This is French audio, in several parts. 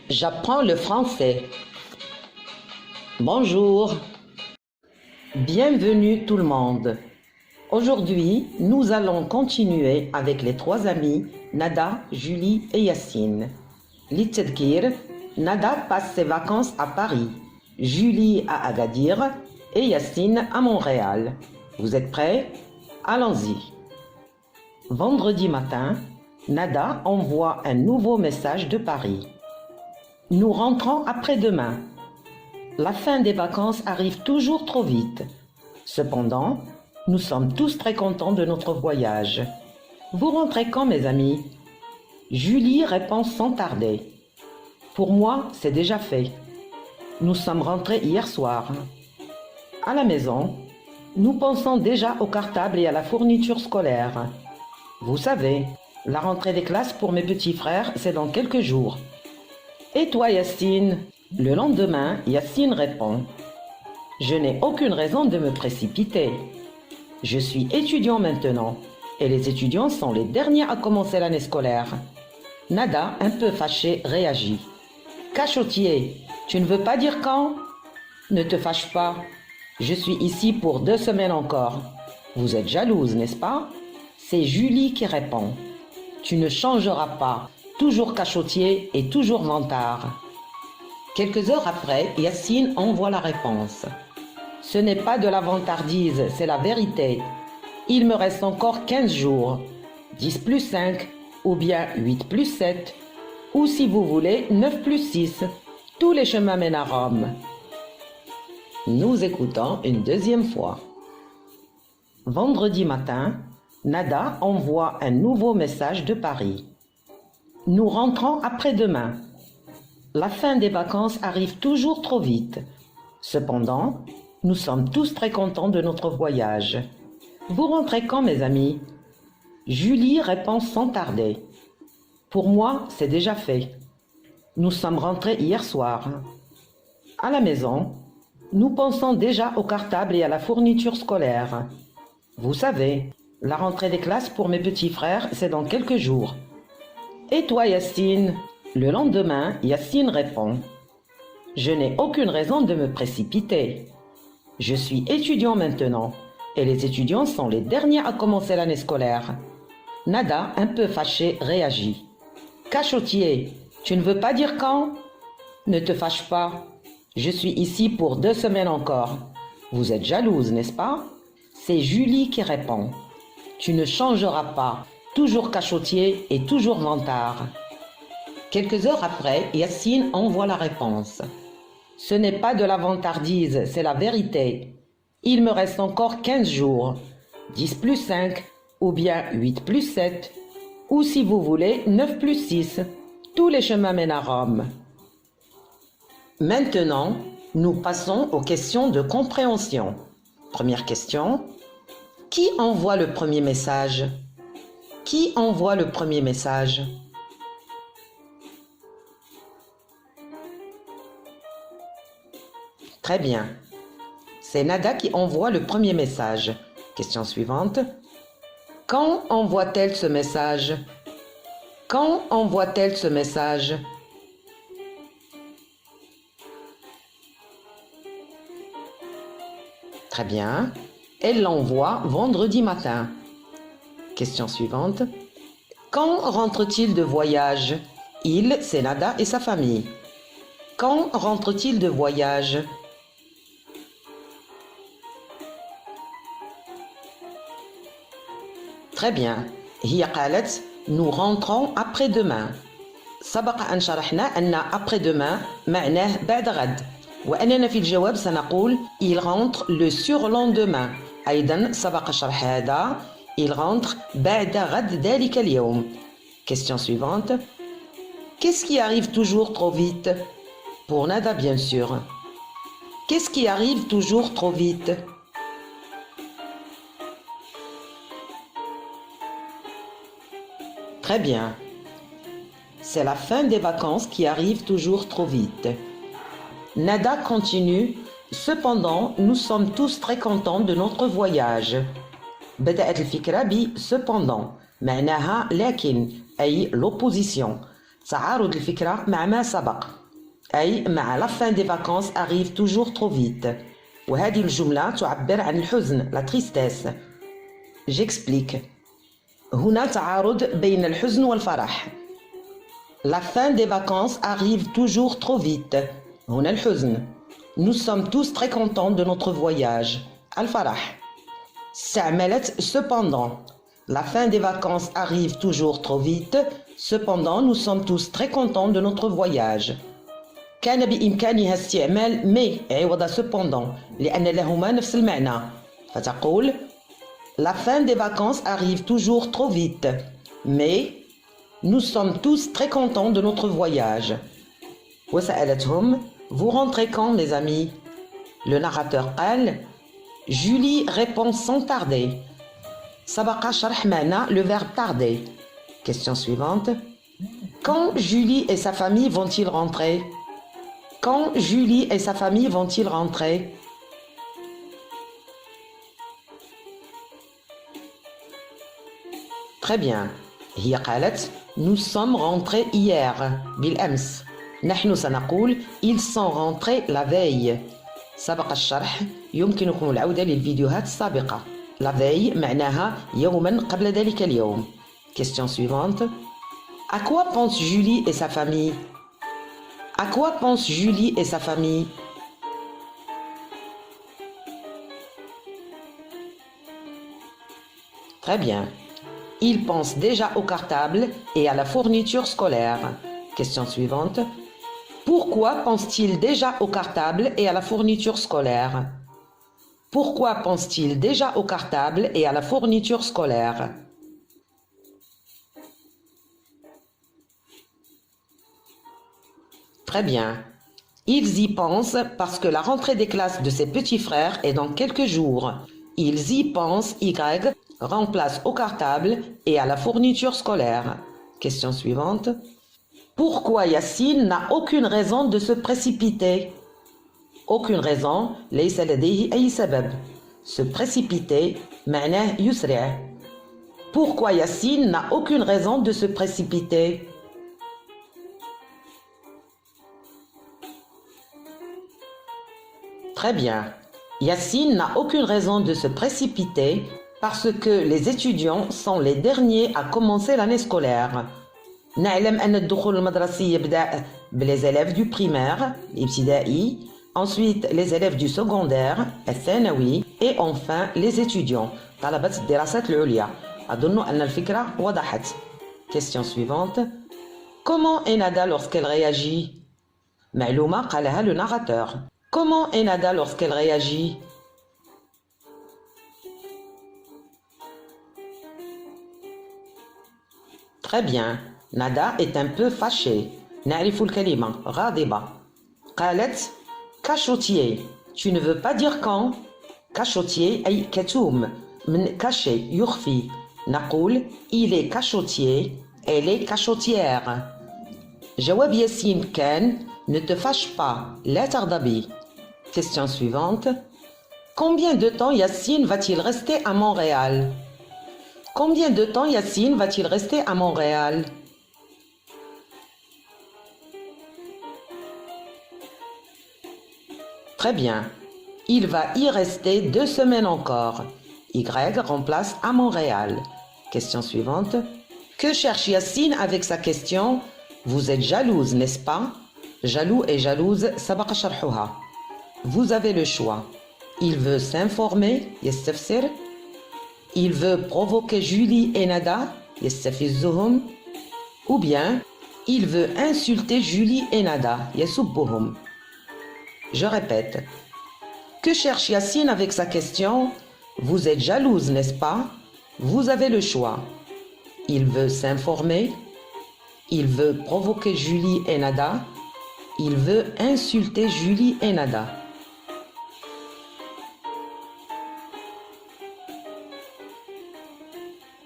J'apprends le français. Bonjour. Bienvenue tout le monde. Aujourd'hui, nous allons continuer avec les trois amis Nada, Julie et Yacine. L'Itzedkir, Nada passe ses vacances à Paris, Julie à Agadir et Yacine à Montréal. Vous êtes prêts? Allons-y. Vendredi matin, Nada envoie un nouveau message de Paris. Nous rentrons après-demain. La fin des vacances arrive toujours trop vite. Cependant, nous sommes tous très contents de notre voyage. Vous rentrez quand, mes amis? Julie répond sans tarder. Pour moi, c'est déjà fait. Nous sommes rentrés hier soir. À la maison, nous pensons déjà au cartable et à la fourniture scolaire. Vous savez, la rentrée des classes pour mes petits frères, c'est dans quelques jours. Et toi, Yacine? Le lendemain, Yacine répond. Je n'ai aucune raison de me précipiter. Je suis étudiant maintenant, et les étudiants sont les derniers à commencer l'année scolaire. Nada, un peu fâché, réagit. Cachotier, tu ne veux pas dire quand? Ne te fâche pas. Je suis ici pour 2 semaines encore. Vous êtes jalouse, n'est-ce pas? C'est Julie qui répond. Tu ne changeras pas, toujours cachotier et toujours vantard. Quelques heures après, Yacine envoie la réponse. Ce n'est pas de la vantardise, c'est la vérité. Il me reste encore 15 jours, 10 plus 5, ou bien 8 plus 7, ou si vous voulez, 9 plus 6. Tous les chemins mènent à Rome. Nous écoutons une deuxième fois. Vendredi matin, Nada envoie un nouveau message de Paris. Nous rentrons après-demain. La fin des vacances arrive toujours trop vite. Cependant, nous sommes tous très contents de notre voyage. Vous rentrez quand, mes amis? Julie répond sans tarder. Pour moi, c'est déjà fait. Nous sommes rentrés hier soir. À la maison, nous pensons déjà au cartable et à la fourniture scolaire. Vous savez, la rentrée des classes pour mes petits frères, c'est dans quelques jours. Et toi, Yacine? Le lendemain, Yacine répond. Je n'ai aucune raison de me précipiter. Je suis étudiant maintenant, et les étudiants sont les derniers à commencer l'année scolaire. Nada, un peu fâché, réagit. Cachotier, tu ne veux pas dire quand? Ne te fâche pas. Je suis ici pour 2 semaines encore. Vous êtes jalouse, n'est-ce pas? C'est Julie qui répond. Tu ne changeras pas, toujours cachotier et toujours vantard. Quelques heures après, Yacine envoie la réponse. Ce n'est pas de la vantardise, c'est la vérité. Il me reste encore 15 jours, 10 plus 5, ou bien 8 plus 7, ou si vous voulez, 9 plus 6. Tous les chemins mènent à Rome. Maintenant, nous passons aux questions de compréhension. Première question. Qui envoie le premier message? Qui envoie le premier message? Très bien. C'est Nada qui envoie le premier message. Question suivante. Quand envoie-t-elle ce message? Quand envoie-t-elle ce message? Très bien. Elle l'envoie vendredi matin. Question suivante. Quand rentre-t-il de voyage? Il, c'est Nada et sa famille. Quand rentre-t-il de voyage? Très bien. هي قالت nous rentrons après-demain. سبق أن شرحنا أن après-demain معناه بعد غد، وأننا في الجواب سنقول il rentre le surlendemain. أيضا سبق شرح هذا il rentre بعد غد ذلك اليوم. Question suivante. Qu'est-ce qui arrive toujours trop vite? Pour Nada, bien sûr. Qu'est-ce qui arrive toujours trop vite? Très bien. C'est la fin des vacances qui arrive toujours trop vite. Nada continue. Cependant, nous sommes tous très contents de notre voyage. بدأت الفكرة ب cependant معناها لكن أي l'opposition. تعارض الفكرة مع ما سبق، أي مع la fin des vacances arrive toujours trop vite. وهذه الجملة تعبر عن الحزن la tristesse. J'explique. هنا تعارض بين الحزن والفرح. La fin des vacances arrive toujours trop vite. هنا الحزن. Nous sommes tous très contents de notre voyage. الفرح. استعملت cependant. La fin des vacances arrive toujours trop vite. Cependant, nous sommes tous très contents de notre voyage. كان بإمكانها استعمال mais عوض cependant لأن لهما نفس المعنى. فتقول La fin des vacances arrive toujours trop vite. Mais nous sommes tous très contents de notre voyage. وسألتهم Vous rentrez quand, mes amis? Le narrateur قال Julie répond sans tarder. سبق شرح معنى le verbe tarder. Question suivante. Quand Julie et sa famille vont-ils rentrer? Quand Julie et sa famille vont-ils rentrer? Très bien. هي قالت Nous sommes rentrés hier. بالأمس. نحن سنقول Ils sont rentrés la veille. سبق الشرح. يمكنكم العودة للفيديوهات السابقة. La veille معناها يوما قبل ذلك اليوم. Question suivante. À quoi pense Julie et sa famille? À quoi pense Julie et sa famille? Très bien. Ils pensent déjà au cartable et à la fourniture scolaire. Question suivante. Pourquoi pense-t-il déjà au cartable et à la fourniture scolaire? Pourquoi pense-t-il déjà au cartable et à la fourniture scolaire? Très bien. Ils y pensent parce que la rentrée des classes de ses petits frères est dans quelques jours. Ils y pensent, Y remplace au cartable et à la fourniture scolaire. Question suivante. Pourquoi Yassine n'a aucune raison de se précipiter? Aucune raison, ليس لديه أي سبب. Se précipiter, معناه يسرع. Pourquoi Yassine n'a aucune raison de se précipiter? Très bien. Yassine n'a aucune raison de se précipiter parce que les étudiants sont les derniers à commencer l'année scolaire. نعلم أن الدخول المدرسي يبدأ les élèves du primaire, الابتدائي, ensuite les élèves du secondaire, الثانوي, et enfin les étudiants, طلبة الدراسات العليا. أظن أن الفكرة وضحت. Question suivante. Comment est Nada lorsqu'elle réagit? معلومة قالها le narrateur. Comment est Nada lorsqu'elle réagit? Très bien. Nada est un peu fâchée. نعرف الكلمة غاضبة. قالت cachotier. Tu ne veux pas dire quand? cachotier أي كتوم. من cacher يخفي. نقول il est cachotier. Elle est cachotière. جواب ياسين كان ne te fâche pas. لا تغضبي. Question suivante. Combien de temps Yassine va-t-il rester à Montréal? Combien de temps Yassine va-t-il rester à Montréal? Très bien. Il va y rester 2 semaines encore. Y remplace à Montréal. Question suivante. Que cherche Yassine avec sa question? Vous êtes jalouse, n'est-ce pas? Jaloux et jalouse, سبق شرحها. Vous avez le choix. Il veut s'informer, يستفسر. Il veut provoquer Julie et Nada, يستفزهم. Ou bien, il veut insulter Julie et Nada, يسبهم. Je répète. Que cherche Yassine avec sa question? Vous êtes jalouse, n'est-ce pas? Vous avez le choix. Il veut s'informer. Il veut provoquer Julie et Nada. Il veut insulter Julie et Nada.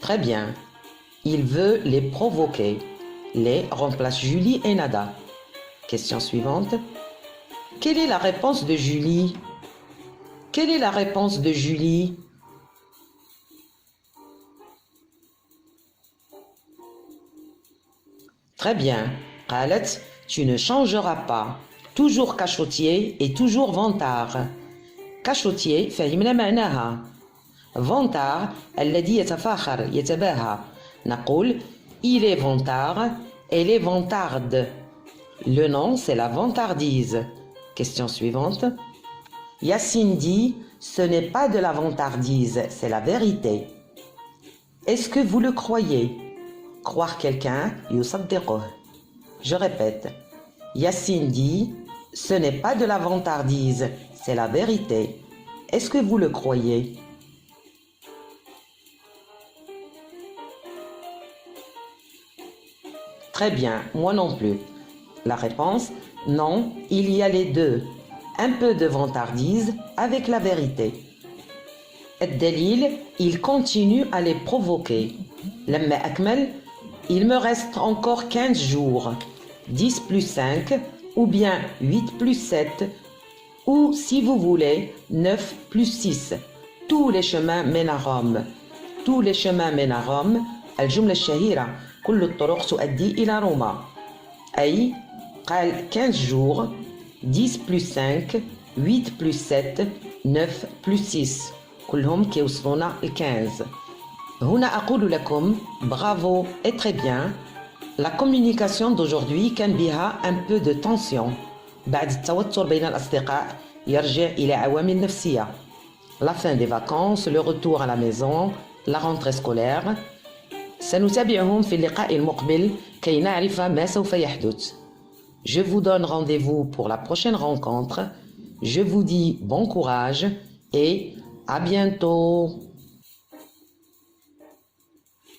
Très bien. Il veut les provoquer. Les remplace Julie et Nada. Question suivante. Quelle est la réponse de Julie? Quelle est la réponse de Julie? Très bien. قالت tu ne changeras pas toujours cachotier et toujours vantard. cachotier فهمنا معناها. vantard الذي يتفاخر يتباهى. نقول il est vantard, elle est vantarde. Le nom c'est la vantardise. Question suivante. Yassine dit ce n'est pas de la vantardise, c'est la vérité. Est-ce que vous le croyez? Croire quelqu'un, yusaddiquh. Je répète. Yassine dit ce n'est pas de la vantardise, c'est la vérité. Est-ce que vous le croyez? Très bien, moi non plus. La réponse, non, il y a les deux. Un peu de vantardise avec la vérité. الدليل, il continue à les provoquer. لما أكمل, il me reste encore 15 jours. 10 plus 5, ou bien 8 plus 7, ou si vous voulez, 9 plus 6. Tous les chemins mènent à Rome. Tous les chemins mènent à Rome. الجملة الشهيرة كل الطرق تؤدي إلى روما. أي قال 15 jours, 10 plus 5, 8 plus 7, 9 plus 6. كلهم كيوصلونا ل 15. هنا أقول لكم bravo et très bien. La communication d'aujourd'hui كان بها un peu de tension. بعد التوتر بين الأصدقاء يرجع إلى عوامل نفسية. La fin des vacances, le retour à la maison, la rentrée scolaire. سنتابعهم في اللقاء المقبل كي نعرف ما سوف يحدث. Je vous donne rendez-vous pour la prochaine rencontre. Je vous dis bon courage et à bientôt.